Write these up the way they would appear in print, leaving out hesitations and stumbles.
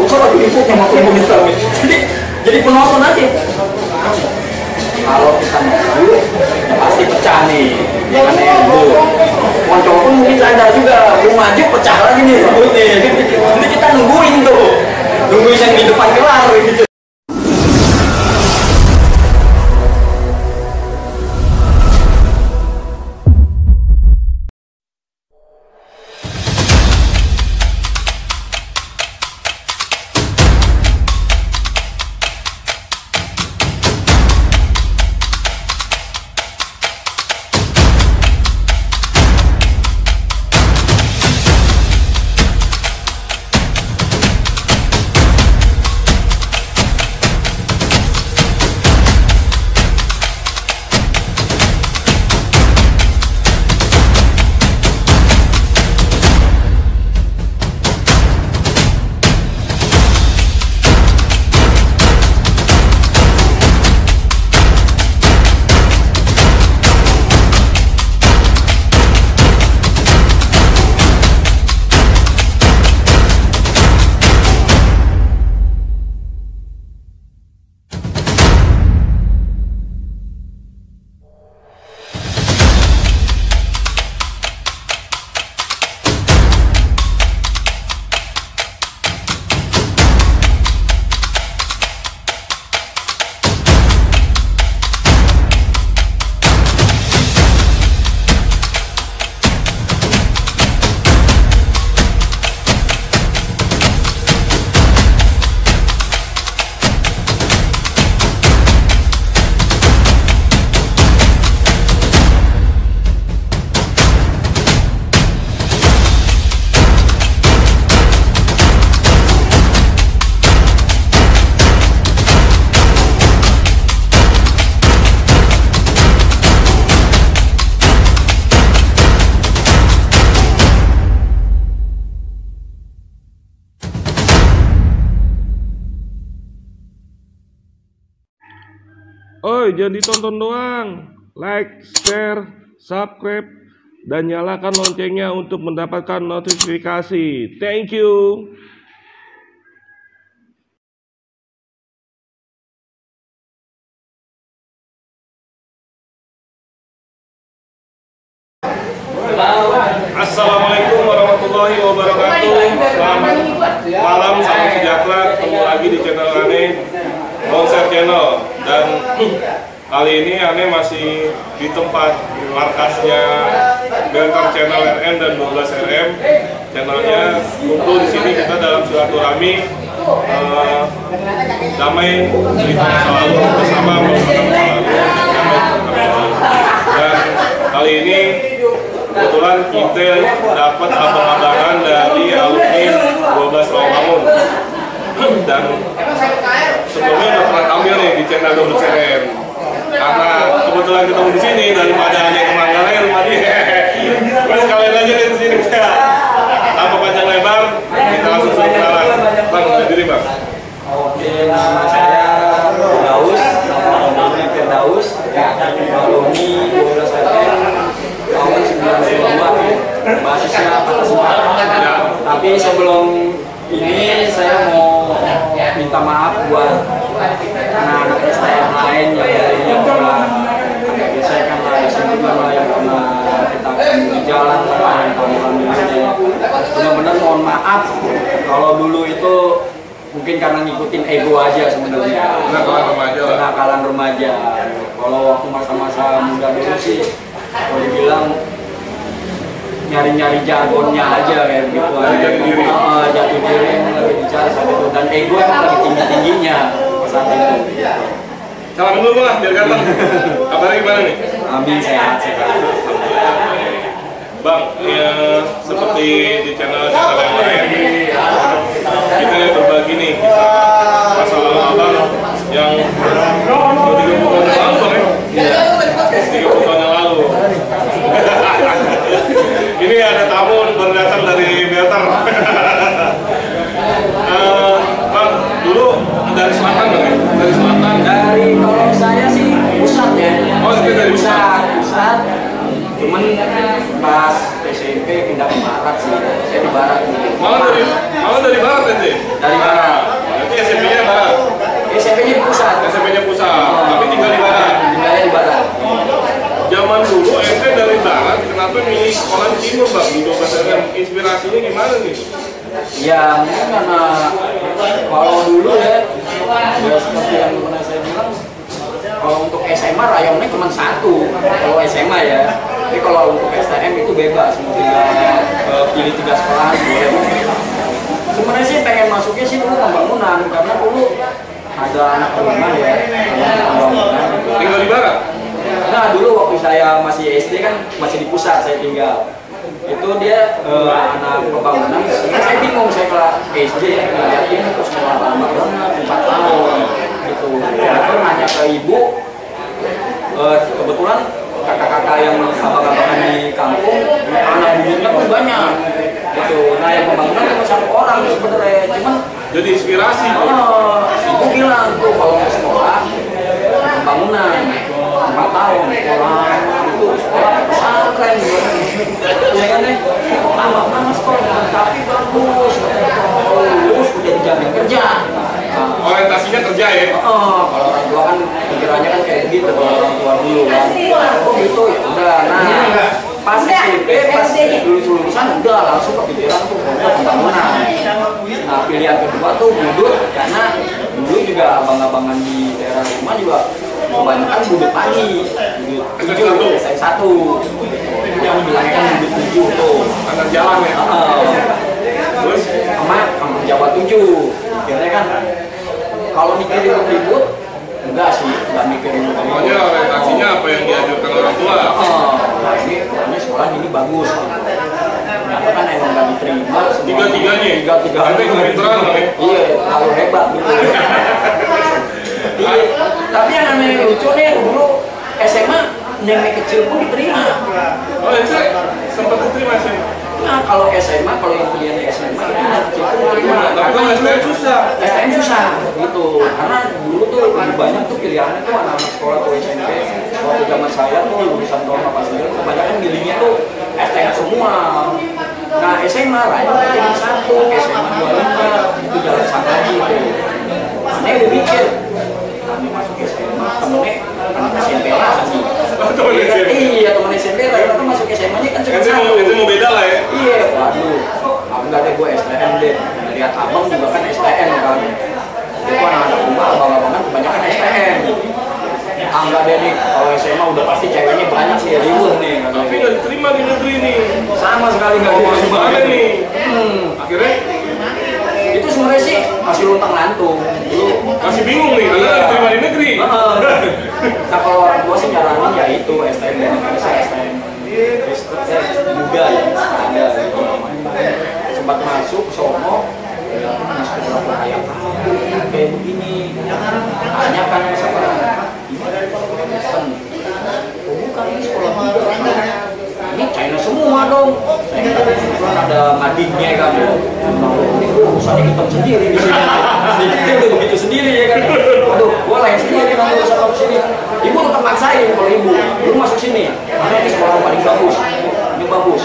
motor lagi ribut yang motor motor. Jadi penonton aja. Kalau kita maju, ya pasti pecah nih. Jangan itu. Moncol pun mungkin sadar juga, mau maju pecah lagi nih. Nanti kita nungguin tuh, nungguin yang di depan kelar gitu. Oh, jangan ditonton doang. Like, share, subscribe, dan nyalakan loncengnya untuk mendapatkan notifikasi. Thank you. Assalamualaikum warahmatullahi wabarakatuh. Selamat malam, salam sejahtera. Ketemu lagi di channel Ane, Konser Channel. Dan kali ini Ane masih di tempat markasnya Belter Channel RN dan 12RM. Channelnya kumpul di sini kita dalam silaturahmi damai cerita masa lalu bersama masa lalu. Dan kali ini kebetulan kita dapat abang-abangan dari alumni 12 Rawamangun. Dan sebelumnya udah pernah tampil nih di channel 12RM. Karena kebetulan ketemu di sini daripada hanya ke Manggarai rumah dia. Terus kalian aja di sini. Tanpa panjang lebar, kita langsung kenalan. Bang, udah diri bang. Oke, nama saya Firdaus, Firdaus, alumni 12 RM tahun 92, mahasiswa Patah Semarang. Tapi sebelum ini saya mau minta maaf buat anak-anak STM lain yang pernah saya kan ada senior yang pernah kita di jalan yang alhamdulillah. Benar-benar mohon maaf kalau dulu itu mungkin karena ngikutin ego aja sebenarnya. Kenakalan remaja. Kalau waktu masa-masa muda dulu sih, kalau dibilang nyari-nyari jargonnya aja kayak gitu aja. Jatuh diri lagi bicara sampai itu, dan ego emang lagi tinggi-tingginya saat itu. Salam dulu bang, biar ganteng. Kabarnya gimana nih? Amin, sehat. Bang, ya, seperti di channel yang lain, kita berbagi nih masa lalu abang yang 30 tahun yang lalu bang ya? 30 tahun yang lalu. Ini ada tamu baru datang dari Belter. Bang, dulu dari selatan bang ya? Dari selatan? Kalau saya sih pusat ya. Oh, itu dari pusat? Pusat. Cuman pas SMP pindah ke barat sih. Saya di barat. Malah dari barat nanti? Dari barat. coba di 12 STM, inspirasinya gimana nih? Ya mungkin karena kalau dulu ya seperti yang pernah saya bilang, kalau untuk SMA rayonnya cuma satu kalau SMA ya, tapi kalau untuk STM itu bebas, mau tinggal pilih 3 sekolah boleh. Sebenarnya sih pengen masuknya sih dulu pembangunan, karena dulu ada anak rumah ya, pembangunan. Tinggal di barat? Nah dulu waktu saya masih SD kan masih di pusat saya tinggal. Itu dia anak pembangunan, saya bingung, saya ke SD ngeliatin terus sekolah lama banget 4 tahun gitu. Terus nanya ke ibu, kebetulan kakak-kakak yang abang-abangan di kampung anak buyutnya pun banyak gitu. Nah yang pembangunan cuma 1 orang sebenarnya, cuman jadi inspirasi. Ibu bilang tuh kalau mau sekolah pembangunan 4 tahun sekolah itu sekolah pesantren ya kan deh, lama banget sekolah tapi bagus, lulus udah dijamin kerja. Orientasinya kerja ya? Kalau orang tua kan pikirannya kan kayak begitu, kalau orang tua dulu kan oh gitu ya udah. Nah pas SMP pas lulusan udah langsung kepikiran tuh untuk pembangunan. Nah pilihan kedua tuh budut, karena dulu juga abang-abangan di daerah rumah juga kebanyakan budut pagi, budut 7, saya 1 yang bilangnya kan budut 7 tuh anak jalan ya? Terus sama Jawa 7 akhirnya kan kalau mikirin ribut enggak sih, enggak mikirin ribut. Pokoknya orientasinya apa yang diajarkan orang tua. Nah ini sekolah ini bagus, ternyata kan emang gak diterima tiga-tiganya? Tiga-tiganya kepintaran ya? iya, terlalu hebat gitu. Iya, tapi yang namanya lucu nih, dulu SMA yang kecil pun diterima. Oh ya, sempat diterima sih. Nah kalau SMA, kalau yang kuliah di SMA itu yang kecil pun diterima. Tapi kalau STM susah. STM susah gitu, karena dulu tuh lebih banyak tuh pilihannya tuh anak-anak sekolah tuh SMP. Waktu zaman saya tuh lulusan tahun 89 kebanyakan pilihnya tuh STM semua. Nah SMA rayu cuma 1, SMA 25 itu jalan sama lagi tuh. Aneh udah mikir, kami masuk SMA temennya anak SMP lah sih. Iya temen SMP rata-rata masuk SMA nya kan cuma 1. Itu mau beda lah ya? Iya, waduh, aku nggak ada gue STM deh. Lihat abang juga kan STM kan. Itu anak-anak rumah abang-abangan kebanyakan STM. Enggak deh nih, kalau SMA udah pasti ceweknya banyak sih, riuh nih. Tapi nggak diterima di negeri nih. Sama sekali nggak diterima. Gimana nih? Akhirnya? Itu sebenarnya sih masih luntang lantung. Masih bingung nih, karena nggak diterima di negeri. Nah kalau orang tua sih nyaranin ya itu STM dan STM juga ya ada sempat masuk sono masuk ke kayak kayak begini hanya kan sama Kristen bukan ini sekolah juga ini China semua dong ada madingnya kan urusannya hitam sendiri di sini itu begitu sendiri ya kan aduh gua lain sendiri kalau urusan sini ibu tetap maksain kalau ibu masuk sini karena ini sekolah paling bagus ini bagus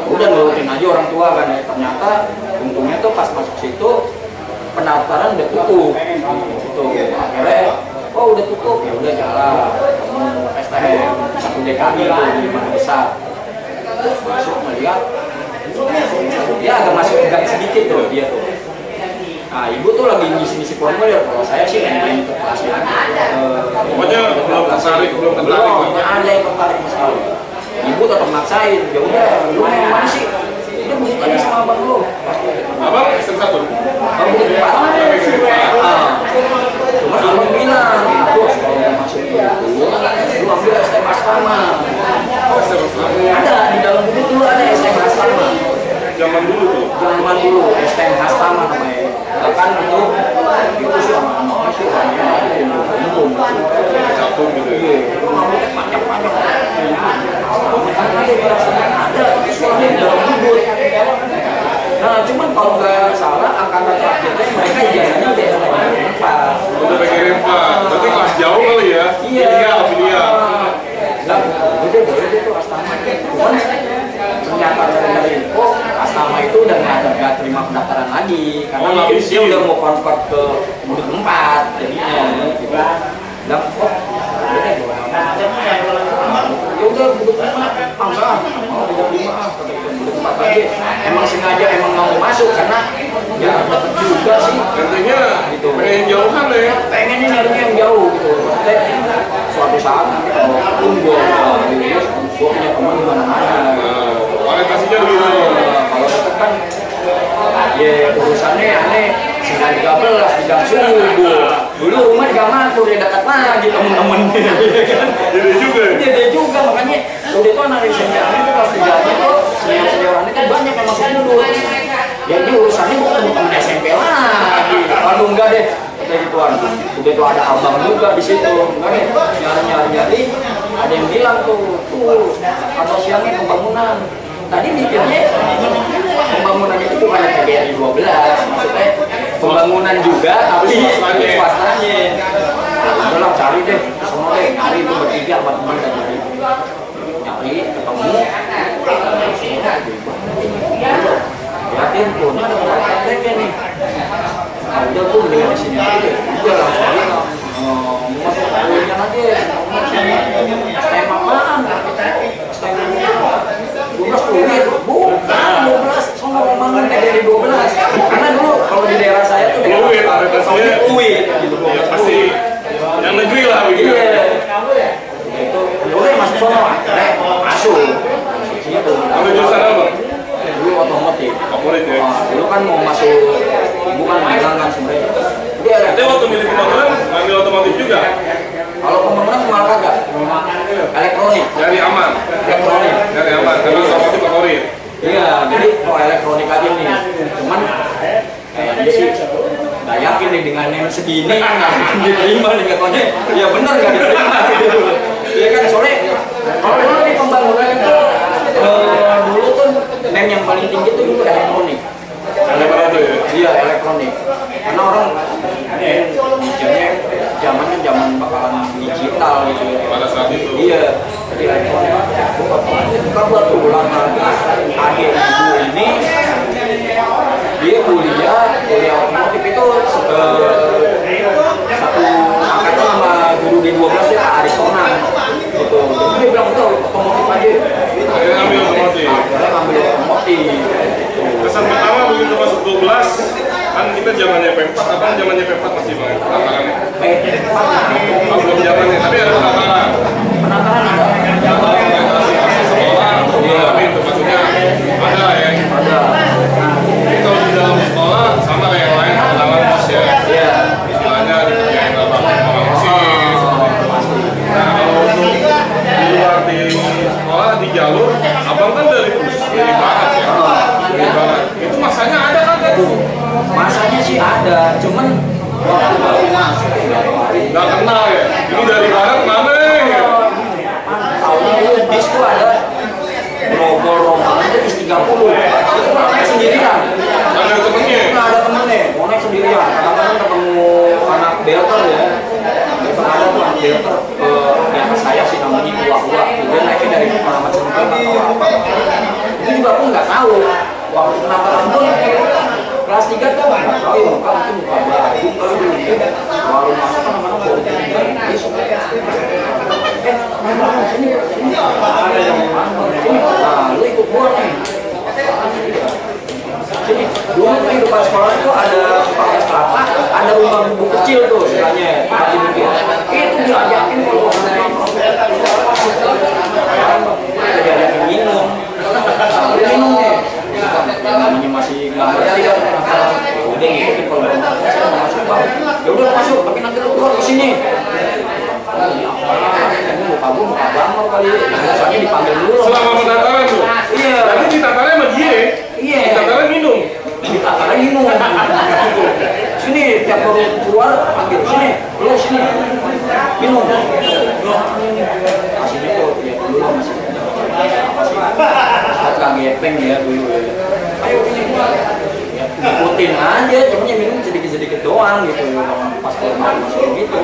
udah nurutin aja orang tua kan ya. Ternyata untungnya tuh pas masuk situ pendaftaran udah tutup gitu. Akhirnya oh udah tutup ya udah jalan STM 1 DKI itu di Mana Besar masuk melihat dia agak masuk gang sedikit tuh dia tuh. Nah ibu tuh lagi ngisi formulir, kalau saya sih main ke kelasnya pokoknya belum tertarik ada yang tertarik sekali. Ibu tetap maksain, ya udah lu mau mana sih? Udah bukannya sama abang lu. Abang STM 1? Abang bukan 4. Cuma abang bilang, bos kalau mau masuk itu, lu ambil STM Astama. Ada di dalam buku dulu ada STM Astama. Zaman dulu tuh? Zaman dulu STM Astama namanya. Bahkan itu sih orang-orang sih umum. Campur gitu ya? Itu panjang-panjang. Ada sekolahnya di dalam bubut. Nah cuman kalau nggak salah angkatan terakhirnya mereka ijazahnya udah STM 4. Udah PGRI 4, berarti kelas jauh kali ya? Iya. Pilihan. Nah, boleh itu Astama. Cuman ternyata dari info Astama itu udah nggak terima pendaftaran lagi karena mungkin dia udah mau convert ke bubut 4 jadinya gitu. Dan ya udah duduk 5, enggak, mau duduk 5, duduk 4 lagi. Emang sengaja emang nggak mau masuk karena ya deket juga sih. Intinya Gitu. pengen jauhan ya. Pengennya nyarinya yang jauh gitu. Maksudnya suatu saat nanti kalaupun gue lulus, gue punya teman di mana-mana. Orientasinya begitu. Kalau deket kan, ya urusannya aneh. 9.13 jam subuh. Dulu rumah di Gamatur ya dekat lagi temen-temen. Jadi juga. Jadi juga makanya udah itu anak senior itu kelas 3-nya tuh senior-senioran itu banyak yang masuk dulu. Jadi urusannya bukan temen SMP lagi. Kalau enggak deh kayak gituan. Udah itu ada abang juga di situ. Enggak deh nyari-nyari ada yang bilang tuh atau siangnya pembangunan. Tadi mikirnya pembangunan itu bukan TGRI 12, maksudnya pembangunan juga tapi swastanya. Udah cari deh, semua deh, cari itu bertiga sama teman dan nyari ketemu. Lihatin tuh, ini ada praktek nih. Nah, udah tuh mendingan di sini aja. Udah langsung bilang, masuk kuliah aja. STM apaan? STM 12 kuliah, bukan 12 sama pembangunan dari 12. Karena dulu kalau di daerah saya tuh UIN gitu. Ya pasti yang negeri lah begitu. Iya. Itu boleh masuk sono, masuk. Situ. Ambil jurusan apa? Dulu otomotif. Favorit ya. Dulu kan mau masuk bukan magang kan sebenarnya. Tapi waktu milih pembangunan ngambil otomotif juga. Kalau pembangunan malah kagak. Elektronik. Dari aman. Elektronik. Dari aman. Karena otomotif favorit. Iya, jadi kalau elektronik aja nih. Cuman kayaknya sih nggak yakin nih dengan name segini nggak diterima nih katanya. Ya benar nggak diterima gitu. Iya kan soalnya kalau dulu nih pembangunan itu dulu tuh name yang paling tinggi itu dulu elektronik. Itu ya. Iya elektronik. Karena orang mikirnya zamannya zaman bakalan digital gitu. Pada saat itu. Iya. Jadi elektronik. Kebetulan adik ibu ini dia kuliah otomotif itu satu angkatan sama guru di 12 ya Pak Aristonan gitu. Jadi dia bilang udah otomotif aja. Akhirnya ngambil otomotif. Akhirnya ngambil otomotif. Kesan pertama begitu masuk 12 kan kita zamannya P4, abang zamannya P4 masih bang penatarannya. Oh, belum zamannya, tapi ada penataran. Penataran ada. Sekolah, tapi itu maksudnya ada ya. Ada. Jadi kalau di dalam sekolah sama kayak yang lain pengenalan bos ya. Iya. Istilahnya dikerjain abang mesin. Nah kalau untuk di luar di sekolah di jalur, abang kan dari barat ya. Dari barat. Itu masanya ada kan tuh? Masanya sih ada, cuman waktu baru masuk nggak kenal ya. Ini dari barat mana ya? tahunnya dulu bis tuh ada rombongan itu bis 30 itu mau naik sendirian Nggak ada temennya. nggak ada temennya mau naik sendirian kadang-kadang ketemu anak belter ya itu ada tuh anak belter di atas saya sih namanya Uwa dia naiknya dari Muhammad Sempel atau apa itu juga aku nggak tahu waktu penataran pun kelas 3 tuh nggak tahu muka mungkin muka baru baru masuk kadang-kadang baru bis sini nah lu ikut gua nih sini dulu tuh di depan sekolah itu ada pakai kelapa ada rumah buku kecil tuh istilahnya itu diajakin kalau diajakin minum minum nih namanya masih nggak ngerti kan udah ngikutin kalau masuk ya udah masuk tapi nanti lu keluar kesini muka bangor kali biasanya dipanggil dulu Selama penataran tuh? iya Berarti ditatarannya sama dia? iya Ditataran minum? ditataran minum sini tiap baru keluar panggil sini lu sini minum aslinya tuh ya dulu masih agak gepeng ya dulu ayo ini ya ikutin aja cuman yang minum sedikit-sedikit doang gitu pas kalau masuk gitu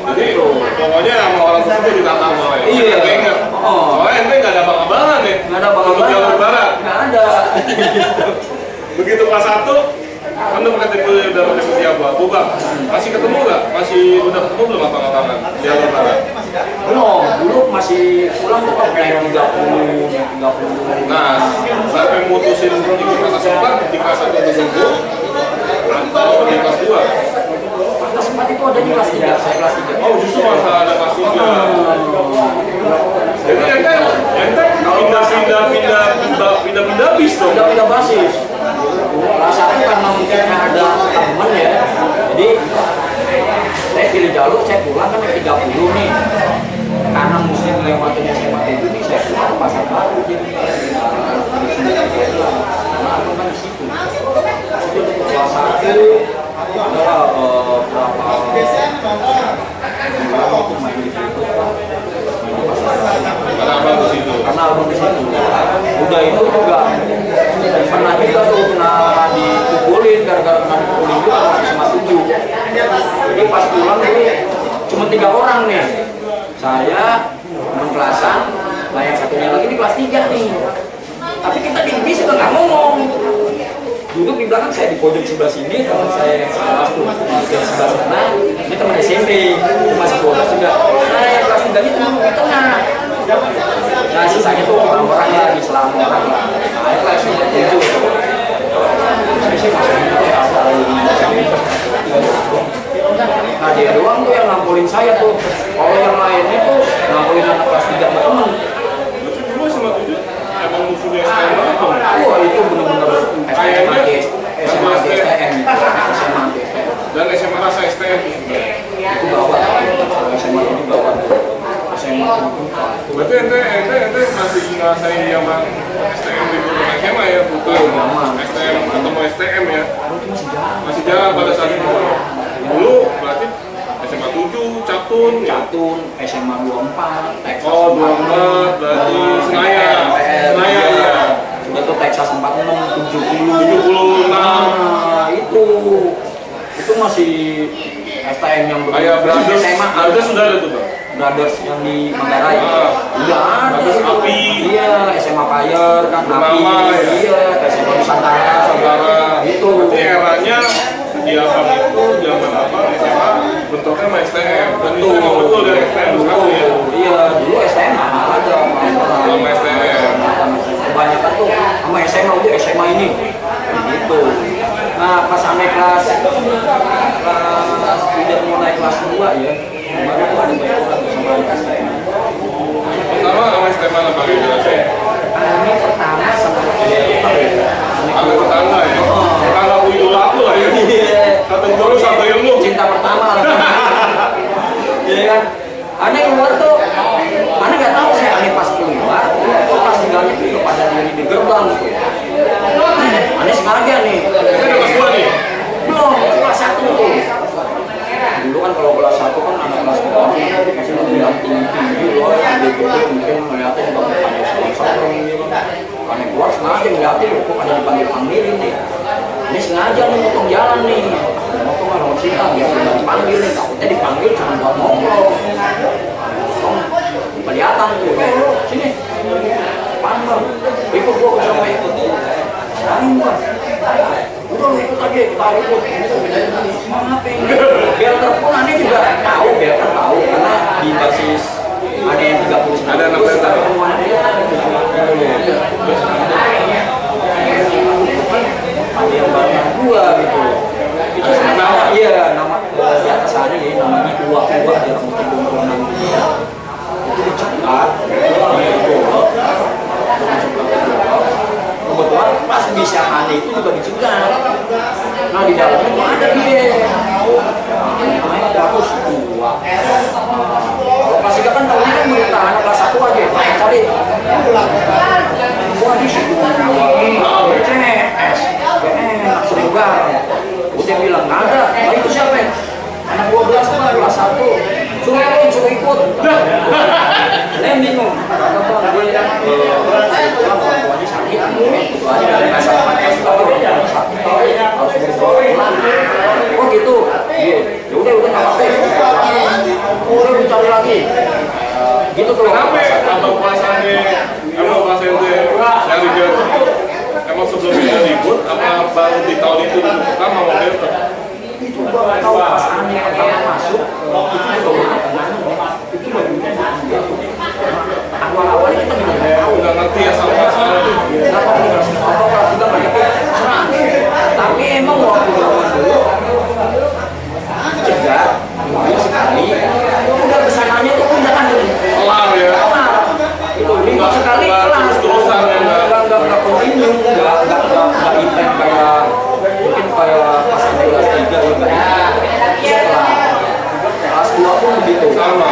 Jadi pokoknya sama orang tersebut ditata malah ya? Iya. Ingat. Soalnya ente nggak ada abang-abangan ya? nggak ada abang-abangan Untuk jalur barat? nggak ada Begitu kelas 1 kan udah pakai tipe siapa? Bubak. Masih ketemu nggak? Masih udah ketemu belum abang-abangan jalur barat? Belum, dulu masih pulang tuh kan naik 30. Nah, sampai mutusin ikut atas 4 di kelas 1 tersebut atau di kelas 2? Atas 4 itu ada di kelas 3, saya kelas 3. Oh, justru masalah ada kelas 3. Jadi ente pindah-pindah bis dong? Pindah-pindah basis. Kelas 1 karena mungkin ada temen ya, jadi saya pilih jalur, saya pulang kan 30 nih. Karena mesti ngelewatin SMA itu nih, saya pulang pasar baru jadi karena aku kan di situ. Jadi kelas 1 ada berapa waktu main di situ. Karena abang di situ. Karena abang di situ. Udah itu juga pernah juga tuh kena dipukulin gara-gara kena dipukulin juga sama 7. Jadi pas pulang itu cuma 3 orang nih. Saya, teman kelasan, nah yang satunya lagi di kelas 3 nih. Tapi kita di bis juga nggak ngomong. Duduk di belakang, saya di pojok sebelah sini, teman saya yang sebelah tuh di sebelah sana. Ini teman SMP, masih 12 juga. Nah yang kelas 3 ini teman di tengah. Nah sisanya tuh orang-orang lagi selama orang. Nah kelas 7 itu. Saya masih nah dia doang tuh yang ngampolin saya tuh. Kalau yang lainnya tuh ngampolin anak kelas 3 sama temen. Berarti dulu sama 7 emang musuhnya STM banget dong? Wah itu bener-bener SMA STM. Dan SMA rasa STM itu bawah. SMA itu bawah. SMA itu. Berarti ente masih ngerasain zaman STM di Gunung SMA ya? Bukan STM atau mau STM ya? Masih jarang pada saat itu. Dulu berarti SMA 7, Catun, SMA 24, Texas oh 24, berarti Senayan ya. Sudah tuh Texas 46, 76. Nah itu masih STM yang kayak Brothers SMA. Brothers sudah ada tuh Bang? Brothers yang di Manggarai. Udah ada. Brothers Api. Iya, SMA Fire kan Api. Ya? Iya, SMA Nusantara. Itu. Berarti eranya di abang itu zaman abang SMA bentuknya sama STM. Dan itu emang betul dari STM sekarang ya? Iya, dulu STM ada. Sama STM. Kebanyakan tuh sama SMA udah SMA ini. Gitu. Nah, pas sampai kelas udah mau naik kelas 2 ya. Baru tuh ada banyak sama STM. Pertama sama STM mana Bang? Ini pertama sama Ada tetangga ya? Tetangga aku idola aku lah ya? Satu guru, satu ilmu. Cinta pertama lah. Iya kan? Aneh keluar tuh, aneh nggak tahu saya aneh pas keluar, pas tinggalnya itu pada diri di gerbang. Aneh sengaja nih. Ini ada kelas 2 nih? Belum, kelas 1 tuh. Dulu kan kalau kelas 1 kan anak kelas 2 masih bilang tinggi loh, mungkin melihatnya juga bukan sponsor gitu. Aneh keluar sengaja ngeliatin kok ada dipanggil-panggilin nih. Ini sengaja nih potong jalan nih. Potong kan nomor kita biar udah dipanggil nih, takutnya dipanggil cuma buat nongkrong. Kelihatan tuh, sini. Pandang. Ikut gua sama ikut. Saling gua. Udah lu ikut aja, kita ikut. Kenapa ini? Belter pun aneh juga tahu, Belter tahu karena di basis ada yang 30. Ada anak Belter. Ada yang banyak gua gitu. Itu nama, iya nama di atas sana ya namanya tua-tua di rambut gondrongan gitu. Itu dicegat, kebetulan pas bisa aneh itu juga dicegat. Nah di dalamnya tuh ada dia. Namanya bagus tua. Kalau kelas 3 kan tahunnya kan beritahan anak kelas 1 aja, cari. Wah di situ CS, enak sering banget. Udah bilang nggak ada, nah itu siapa ya? Anak 12 pak, kelas 1. Suruh ikut. Saya bingung. Kata bang, gue lihat orang tuanya sakit, tuanya dari masa pakai sakit, harus pulang. Oh gitu. Ya udah nggak apa-apa. Udah cari lagi. Gitu tuh. Kenapa abang perasaannya emang perasaannya dari Belter emang sebelumnya ribut apa baru di tahun itu pertama mau Belter? Itu baru tahu pas aneh pertama masuk itu awal-awalnya kita nggak tahu, nggak ngerti ya sama masalah itu. kenapa kelas 3 banyak serang. Tapi emang waktu zaman dulu cegat minggu sekali, udah kesananya tuh udah kan Kelar ya. itu minggu sekali kelar terus-terusan ya, nggak kontinu, nggak intens kayak mungkin kayak pas kelas 3 juga setelah kelas 2 pun begitu sama.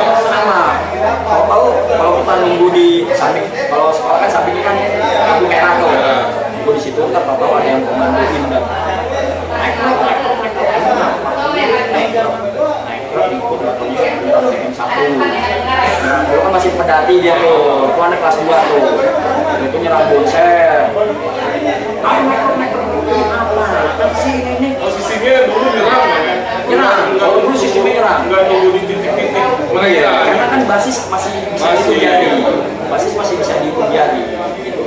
Tahu kalau kita nunggu di samping, kalau sekolah kan sampingnya kan lampu merah tuh, nunggu di situ ntar tahu ada yang komandoin dan naik ikut satu. Dulu kan masih pedati dia tuh, itu anak kelas 2 tuh, itu nyerang bonsel. Apa sih ini? Posisinya dulu nyerang ya? Kalau dulu sistemnya nyerang. Nggak nunggu di titik-titik mereka. Karena kan basis masih bisa dihujani. Basis masih bisa dihujani. Gitu.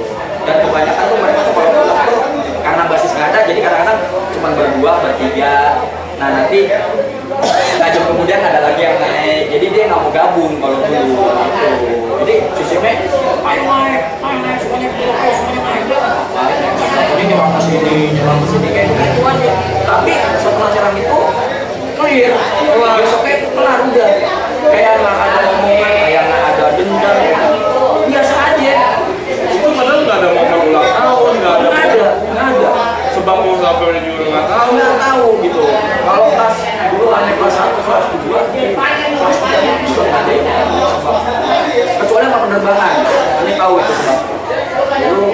Dan kebanyakan tuh mereka tuh kalau pulang tuh karena basis nggak ada, jadi kadang-kadang cuma berdua, bertiga. Nah nanti setengah jam kemudian ada lagi yang naik. Jadi dia nggak mau gabung kalau dulu. Jadi sistemnya ayo naik, semuanya naik. Ini nyerang ke sini kayak gitu aja. Tapi setelah nyerang itu clear, besoknya itu kelar udah. Kayak nggak ada omongan, kayak nggak ada dendam, biasa aja. Itu padahal nggak ada momen ulang tahun, nggak ada. Sebab mau sampai juga nggak tahu gitu. Kalau kelas dulu aneh kelas 1, kelas 2, kelas 3 juga nggak ada. Kecuali sama penerbangan, aneh tahu itu sebab. Dulu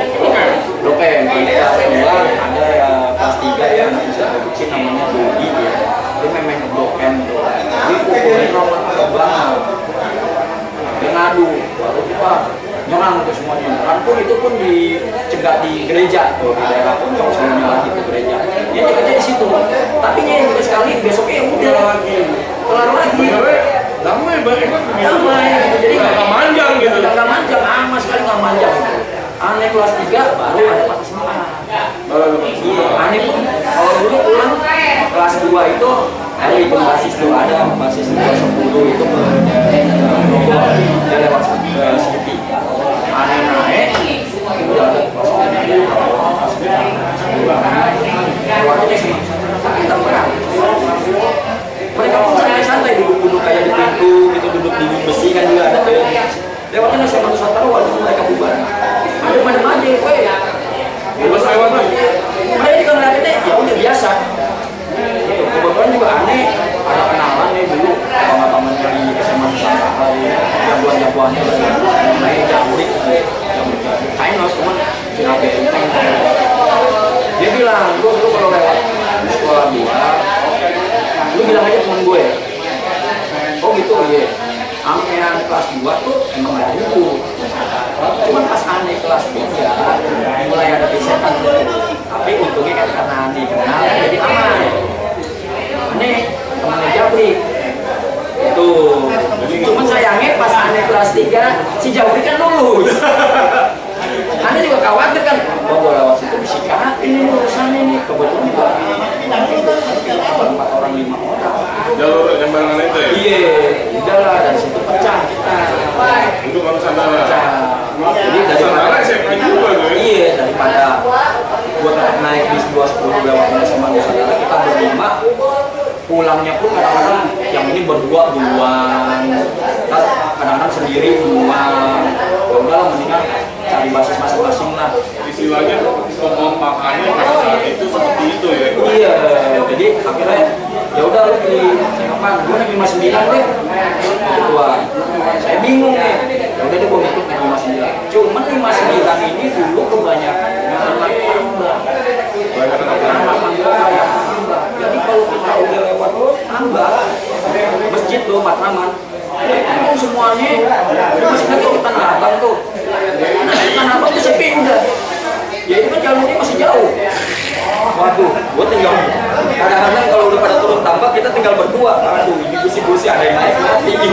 Doken, kelas 2 ada ya kelas 3 ya anak bisa produksi namanya Dodi ya. Dia memang Doken tuh. Dia pukulin nomor penerbangan. Dia ngadu, baru kita nyerang tuh semuanya. Nyerang pun itu pun dicegat di gereja tuh, di daerah Puncak sebelumnya lagi ke gereja. Dia cegatnya di situ. Tapi nyerang sekali besoknya udah kelar lagi. Damai banget. Damai gitu. Jadi nggak manjang gitu. Nggak manjang, sama sekali nggak manjang. Aneh kelas 3 baru ada patah semangat. Iya, aneh pun kalau dulu pulang kelas 2 itu ada ikut basis tuh, ada basis 10 itu dia lewat City. Aneh naik, udah ada kelas 3. Keluarnya senang, tapi tak pernah. Mereka pun santai-santai duduk-duduk kayak di pintu gitu, duduk di besi kan juga ada tuh. Lewatnya nasi Nusantara walaupun mereka bubar. Adem-adem aja, weh. Bebas lewat lagi. Mereka juga ngeliatnya, ya udah biasa. Kebetulan juga aneh, ada kenalan nih dulu paman-pamannya di SMA Nusantara, jagoan-jagoannya naik jambrik, Kainos teman, Cina Benteng. Dia bilang, lu kalau lewat di sekolah gua, lu bilang aja temen gue. Oh gitu, iya. Ampean kelas 2 tuh emang ada dulu. Cuman pas aneh kelas 3 mulai ada gesekan tuh. Tapi untungnya kan karena aneh kenal jadi aman. Aneh temannya Jabrik. Tuh. Cuman sayangnya pas aneh kelas 3 si Jabrik kan lulus. Aneh juga khawatir kan. Oh gue lewat situ bisikan ini urusannya nih. Kebetulan juga 4 orang 5 orang. Jalur yang barengan itu ya? Iya, udahlah dari situ pecah kita. Itu baru Nusantara. Jadi daripada SMA juga loh. Iya, daripada gua tetap naik bis 210 lewatnya sama Nusantara, kita berlima pulangnya pun kadang-kadang yang ini berdua duluan, kadang-kadang sendiri duluan. Ya udahlah mendingan cari basis masing-masing lah. Istilahnya kekompakannya pada saat itu seperti itu ya? Iya, jadi akhirnya ya udah lu pilih apa? Gue naik 59 deh. Gituan. Saya bingung nih. Ya udah deh gue ikut naik 59. Cuman 59 ini dulu kebanyakan anak tambah. Banyak Anak tambah. Jadi kalau kita udah lewat tambah masjid tuh Matraman, itu semuanya masih lagi kita nabang tuh. Kita nabang tuh sepi udah. Ya itu kan jalurnya masih jauh. Waduh, gue tinggal kadang-kadang kalau udah pada turun tambak kita tinggal berdua. Aduh, ini busi-busi ada yang naik mati ini.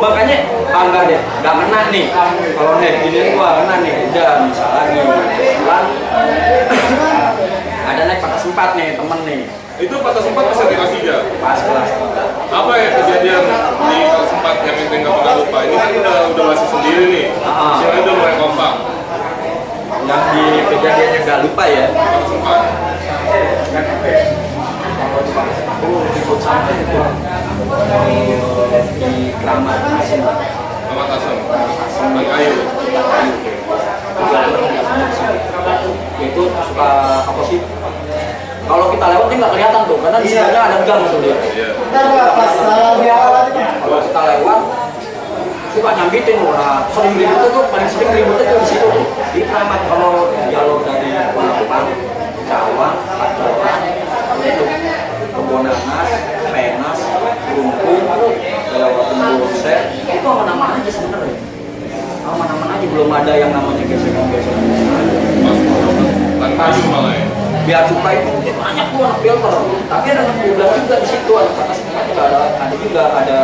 Makanya enggak deh, nggak kena nih. Kalau naik gini gua kena nih, udah bisa lagi. Pulang ada naik patah sempat nih temen nih. Itu patah sempat pas di kelas 3? Pas kelas 3. Apa ya kejadian di kelas 4 tempat yang penting nggak pernah lupa ini kan udah masih sendiri nih, sini udah mulai kompak. Yang di kejadiannya nggak lupa ya. Sempat. Aku ikut sampai itu di Kramat Asem. Kramat Asem. Dan kayu. Itu suka apa sih? Kalau kita lewat nggak kelihatan tuh, karena di sebelahnya ada gang tuh dia. Kalau kita lewat suka nyambitin, nah sering ribut tuh, paling sering ribut itu di situ di Kramat. Kalau jalur dari Palembang, Cawang, Pancoran, itu Kebonangas, Penas, Rumpung, lewat Bonser, itu aman-aman aja sebenarnya. Aman-aman aja, belum ada yang namanya gesekan-gesekan. Dan kayu malah ya. Biar cukai itu banyak tuh anak filter, tapi ada anak 12 juga di situ, ada juga ada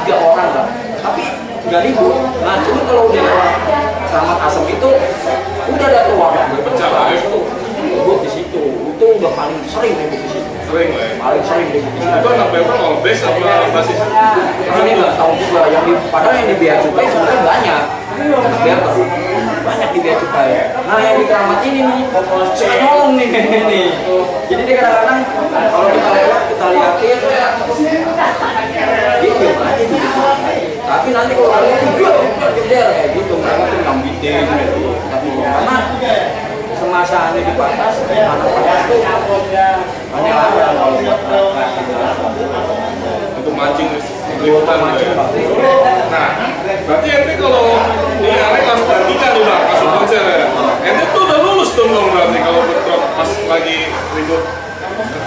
3 orang lah, tapi 3.000. Nah cuma kalau udah lewat Kramat Asem itu udah ada tuh orang pecah lah itu ribut di situ, itu udah paling sering ribut di situ. Sering lah ya. Paling sering ribut di situ. Itu anak filter obes apa basis? Ini nggak tahu juga, padahal yang di bea cukai sebenarnya banyak anak filter. Banyak di bea cukai. Nah yang di Kramat ini nih suka nyolong nih nih. Jadi dia kadang-kadang kalau kita lewat kita liatin dia diam aja gitu. Tapi nanti kalau kalian juga geder kayak gitu, mereka tuh ngambitin gitu. Tapi karena semasa ini di batas, anak batas tuh hanya larang kalau untuk mancing keributan ya. Nah, berarti ente kalau ini aneh kelas bandingkan nih bang, masuk konser ya. Ente tuh udah lulus dong berarti kalau bentrok pas lagi ribut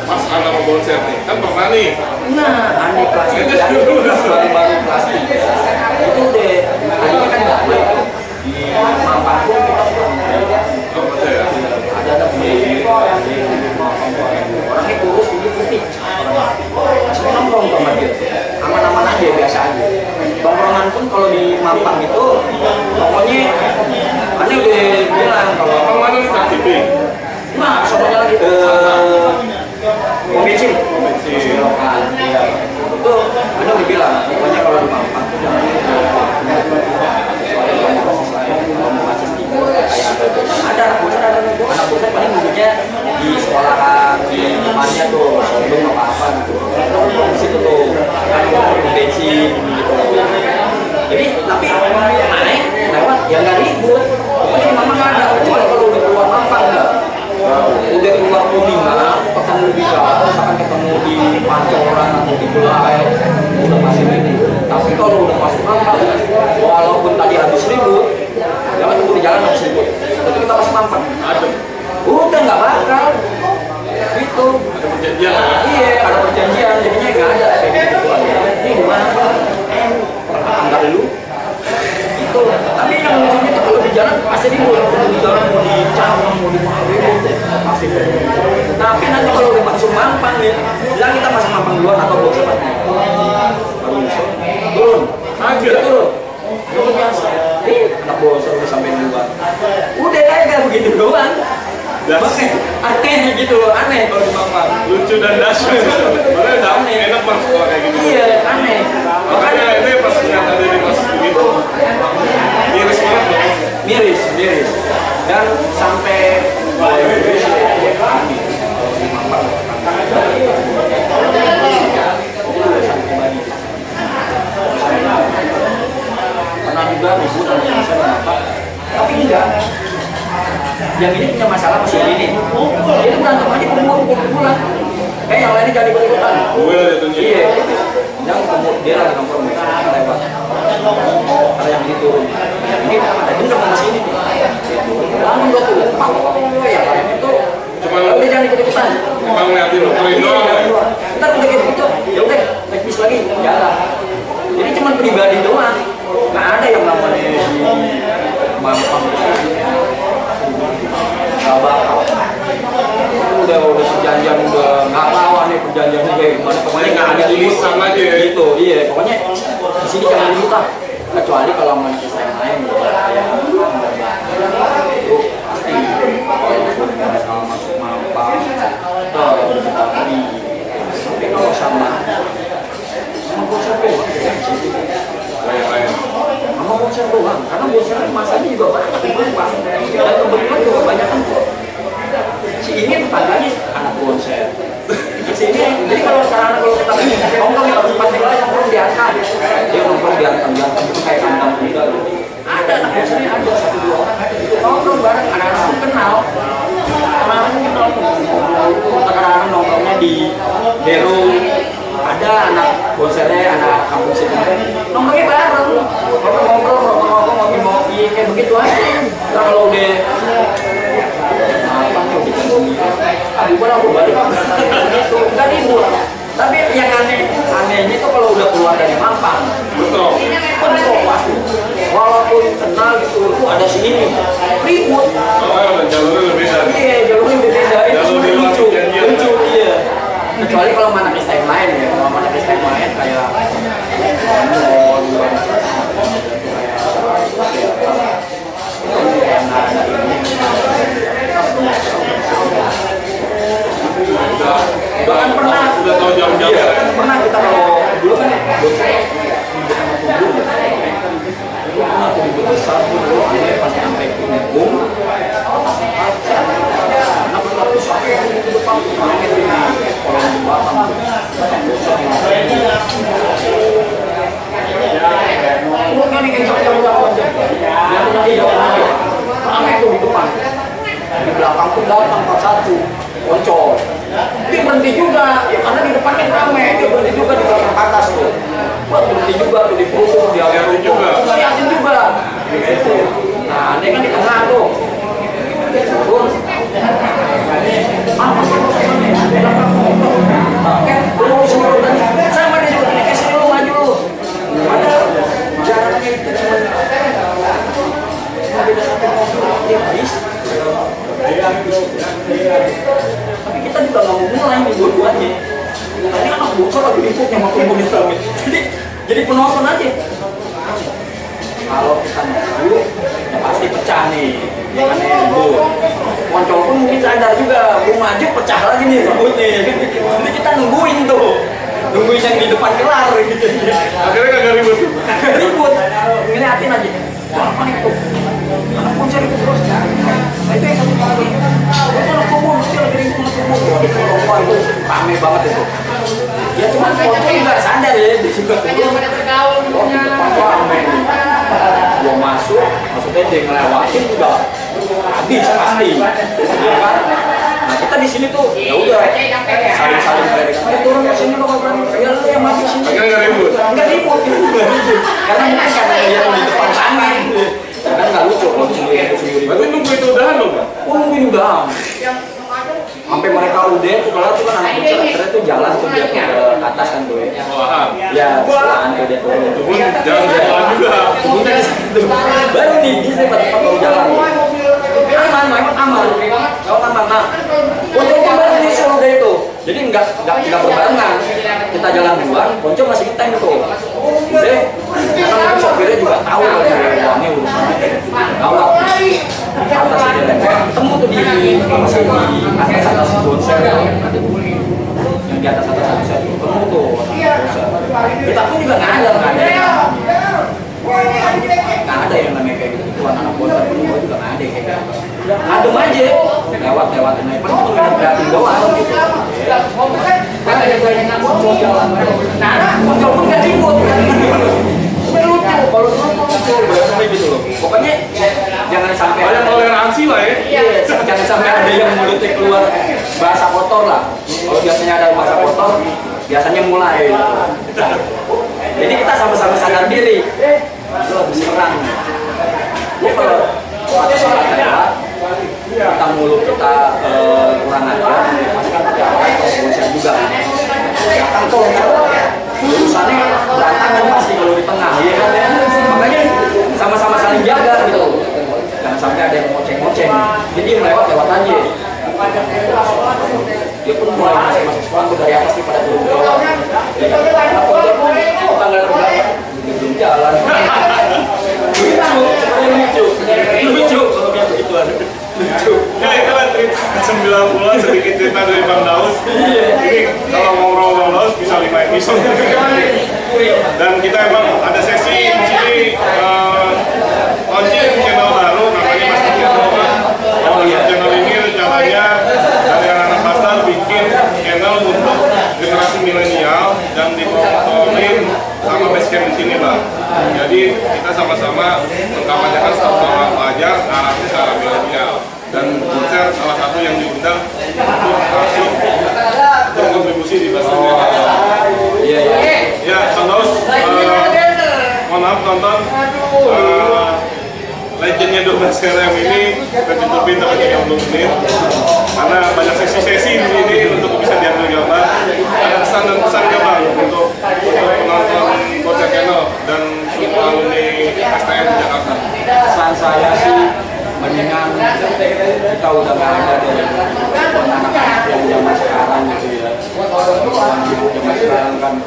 pas anak mau konser nih, kan pernah nih. Nah, aneh kelas 3, baru-baru kelas 3 itu deh, tadinya kan nggak baik di Mampang pun kita suka ada orangnya kurus, kulit putih, masih nongkrong sama dia, aman-aman aja, biasa aja. Tongkrongan pun kalau di Mampang itu pokoknya aneh udah bilang kalau mana nih KTP? nah, soalnya lagi bensin lokal, iya. Itu ada udah bilang, pokoknya kalau di Mampang itu jangan ada anak bosan paling duduknya di sekolahan, di temannya tuh, sebelum apa-apa gitu. Di situ tuh, bensin gitu. Jadi, tapi aneh, lewat, ya nggak ribut. Pokoknya di Mampang nggak ada, kecuali kalau udah keluar Mampang nggak. Udah keluar Kuningan, ketemu di jalan, misalkan ketemu di Pancoran atau di Bulai, udah masih ini. Tapi kalau udah masuk Mampang, walaupun tadi habis ribut, jangan tunggu di jalan habis ribut. Tapi kita masih Mampang. Udah nggak bakal. Gitu. Ada perjanjian ya? Iya, ada perjanjian. Jadinya nggak ada kayak gitu aja. Ini gimana? Enggak dulu. Itu. Tapi yang lucunya itu kalau di jalan pasti ribut. Di jalan mau di Cawang, mau di ribut, pasti ribut. Tapi nanti kalau udah masuk Mampang nih, bilang kita masuk Mampang duluan atau bawa cepat. Baru masuk. Turun. Agak. Turun. Turun biasa. Anak bosan udah sampai duluan. Udah aja begitu doang. Makanya aneh gitu loh, aneh kalau di Mampang. Lucu dan dahsyat. Makanya udah enak pas kalau kayak gitu. Iya, aneh. Makanya ini pas lihat ada di pas begitu miris banget loh. Miris. Dan sampai pernah juga ribut tapi enggak. Yang ini punya masalah masih ini. Dia berantem aja pukul-pukulan. Kayak yang lainnya jadi ikut-ikutan. Duel jatuhnya. Iya. Yang dia lagi nongkrong lewat. Karena yang ini turun. Ini ada dendam sama sini nih. Lalu udah tuh. Ya lain itu. Cuma udah jangan ikut-ikutan. emang ngeliatin nukerin doang ya. Ntar udah kayak gitu. Ya udah, naik bis lagi. Jalan. Jadi cuma pribadi doang. Nggak ada yang namanya di Mampang. Udah sejanjian, udah nggak tahu nih perjanjiannya kayak gimana. Pokoknya nggak ada tulisan aja ya. Gitu, iya. Pokoknya di sini jangan ribut lah. Kecuali kalau mau kita yang lain, itu pasti kalau masuk Mampang, kita beli. Tapi kalau sama siapa? Lain-lain. Sama konser doang, karena konser masanya juga banyak yang lupa. Dan kebetulan juga banyak kan si ini tetangganya anak konser. Si ini, jadi kalau sekarang kalau kita nongkrong di tempat yang lain nongkrong di atas, dia nongkrong di atas itu kayak kandang juga. Ada anak konsernya ada 1-2 orang nongkrong bareng, anak-anak pun kenal. Anak-anak kenal, kadang-kadang nongkrongnya di Dero. Ada anak konsernya, anak kampung sini nongkrongnya bareng, ngobrol, ngopi-ngopi, kayak begitu aja. Nah kalau udah apa nih bikin sendiri, aku balik gitu, nggak ribut. Tapi yang anehnya tuh kalau udah keluar dari Mampang, Betul. pasti. Walaupun kenal gitu, tuh ada sini ribut. Soalnya jalurnya berbeda. Iya, jalurnya berbeda. Itu lucu, iya. Kecuali kalau mana style main ya, kalau mana style main kayak bahkan pernah udah tahu jam-jam ya. Pernah kita kalau dulu kan besar dulu pas sampai Kumkum di belakang pun datang 41 Poncol. Dia berhenti juga, ya karena di depan kan ramai. Dia berhenti juga di belakang atas tuh. Buat berhenti juga tuh di punggung, dia Liatin juga. Liatin juga. Nah, dia kan di tengah tuh. Terus, sama dia juga dikasih dulu maju lu. Padahal jaraknya itu cuma beda 1 meter, dia habis. Tapi kita juga nggak mau mulai nih dua-duanya. Tadi anak bocor lagi ribut sama komunis kami. Jadi penonton aja. Kalau kita maju, ya pasti pecah nih. Jangan ribut. Poncol pun mungkin sadar juga, gue maju pecah lagi nih ribut nih. Jadi kita nungguin tuh, nungguin yang di depan kelar gitu. Akhirnya kagak ribut. Kagak ribut. Ngeliatin aja. Apa itu? Anak konser itu terus kan? Nah itu yang satu kali. Itu anak kubur, itu lagi ribut anak kubur. Di Kolombo itu rame banget itu. Ya cuman Poncol nggak sadar ya di situ. Oh di depan tuh rame nih. Gua masuk, maksudnya dia ngelewatin juga habis pasti. Ya kan? Nah kita di sini tuh ya udah saling dari turun ke sini kalau berani. Ya lu yang maju sini. Akhirnya nggak ribut. Nggak ribut. Karena mungkin karena dia di depan rame. Kan nggak lucu kalau sendiri. Berarti nunggu itu udahan dong? Oh nungguin udah. Sampai mereka udah tuh kalau tuh kan anak konser tuh jalan tuh dia ke atas kan tuh ya. Sekolahan. Ya sekolahan tuh dia tuh. Itu pun jangan jalan juga. Kemudian di situ baru nih di tempat baru jalan. Aman, aman. Kalau aman, nah. Poncol baru di solo deh itu. Jadi nggak berbarengan. Kita jalan duluan, Poncol masih ngetem tuh. Udah, karena mungkin sopirnya juga tahu kalau ini urusannya gawat. Atas dia ketemu tuh di atas konser yang di atas konser ketemu tuh kita pun juga nggak ada yang namanya kayak gitu tuh anak konser pun juga nggak ada kayak gitu adem aja lewatin aja paling cuma ngeliatin doang gitu karena ada yang Poncol jalan Poncol pun nggak ribut lucu kalau lucu berarti gitu loh pokoknya jangan sampai Banyak toleransi lah ya. Iya, jangan sampai ada yang mulutnya keluar bahasa kotor lah. Kalau biasanya ada bahasa kotor, biasanya mulai. Jadi kita sama-sama sadar diri. Itu habis perang. Jadi kalau suatu saat kita mulut kita kurang ajar, pasti kan ada konser juga. Datang tuh, urusannya berantakan pasti kalau di tengah, ya kan? Makanya sama-sama saling jaga gitu. Jangan sampai ada yang ngoceng-ngoceng. Jadi yang lewat aja. Dia pun mulai masuk sepatu dari atas nih pada turun. Karena Poncol pun tanggal terbang belum jalan. Lucu kalau kayak begituan. Lucu. Ya itu lah cerita 90-an sedikit cerita dari Bang Daus. Ini kalau ngobrol Bang Daus bisa 5 episode. Dan kita emang ada sesi di sini launching channel baru namanya Master Channel. Channel ini rencananya dari anak-anak Master bikin channel untuk generasi milenial dan dipromotorin sama basecamp di sini, Bang. Jadi kita sama-sama mengkampanyekan startup pelajar arahnya ke arah milenial. Dan konser salah satu yang diundang untuk masuk berkontribusi di Master Channel. Ya, Daus, mohon maaf nonton legendnya 12 RM ini tertutupin sampai 30 menit karena banyak sesi-sesi di sini untuk bisa diambil gambar. Ada kesan dan pesan nggak Bang untuk penonton konser channel dan semua alumni STM di Jakarta? Pesan saya sih mendingan kita udah nggak ada dari anak-anak yang zaman sekarang gitu ya. Zaman sekarang kan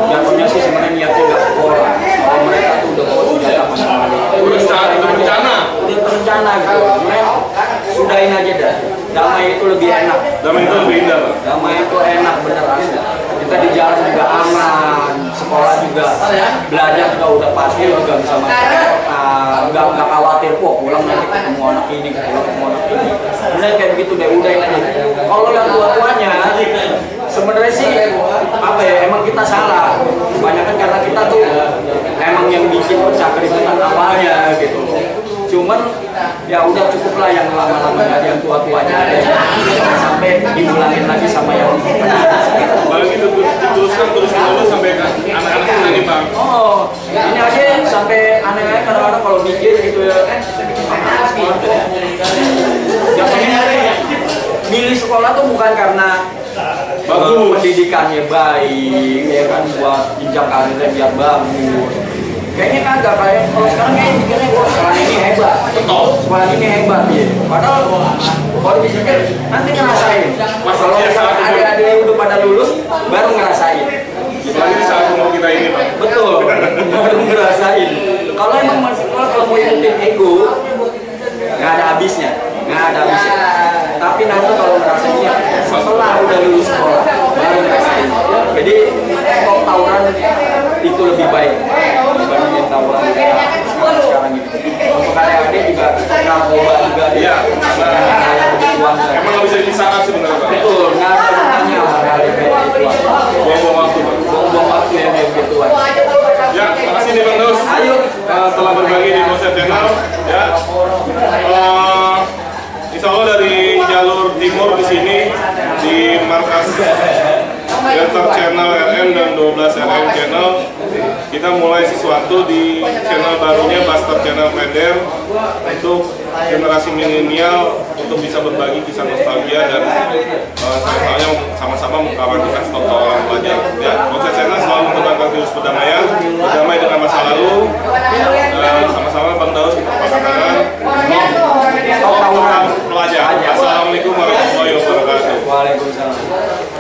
jatuhnya sih sebenarnya niatnya nggak sekolah. Kalau mereka tuh udah bawa senjata masalah. Udah terencana gitu. Mereka sudahin aja dah. Damai itu lebih enak. Damai itu lebih indah, Bang. Damai itu enak bener asli. Kita di jalan juga aman, sekolah juga belajar juga udah pasti juga bisa masuk. Nggak khawatir kok pulang nanti ketemu anak ini, ketemu anak ini. Bener kayak begitu deh, udahin aja. Kalau yang tua-tuanya sebenarnya sih apa ya, emang kita salah. Kebanyakan karena kita tuh emang yang bikin pecah keributan awalnya gitu. Cuman ya udah cukup lah yang lama-lama aja, yang tua-tuanya aja. Sampai diulangin lagi sama yang Bang itu teruskan terus sampai anak-anak ini Bang. Oh, ini aja sampai aneh-aneh kadang-kadang kalau mikir gitu ya. Jatuhnya milih sekolah tuh bukan karena pendidikannya baik, ya kan, buat jenjang karirnya biar bagus. Kayaknya kagak, kayak kalau sekarang kayak mikirnya gua sekolah ini hebat, sekolah ini hebat ya. Padahal kalau dipikir nanti ngerasain. Kalau misalnya adik-adik udah pada lulus, baru ngerasain. Lagi saat umur kita ini, Pak. Betul, baru ngerasain. Kalau emang masih kalau mau ikutin ego, nggak ada habisnya, nggak ada habisnya. Tapi nanti kalau ngerasainnya setelah udah lulus sekolah, baru ngerasain. Jadi stop tawuran itu lebih baik dibandingin tawuran sekarang ini. Untuk adik-adik juga narkoba juga dia. Emang nggak bisa dipisahkan sebenarnya, Pak. Betul, nggak ada gunanya hal-hal kayak gitu. Buang-buang waktu, Pak. Buang-buang waktu yang kayak gituan. Ya, makasih nih Bang Daus. Ayo, telah berbagi di Master Channel. Ya, insya Allah dari jalur timur di sini di markas Delta Channel RM dan 12 RM Channel, kita mulai sesuatu di channel barunya Master Channel Feder untuk generasi milenial untuk bisa berbagi kisah nostalgia dan sama-sama mengkampanyekan stop tawuran pelajar. Ya, Master Channel selalu menegakkan virus perdamaian, berdamai dengan masa lalu. Sama-sama Bang Daus kita pakatkan stop tawuran pelajar. Assalamualaikum warahmatullahi wabarakatuh. Waalaikumsalam.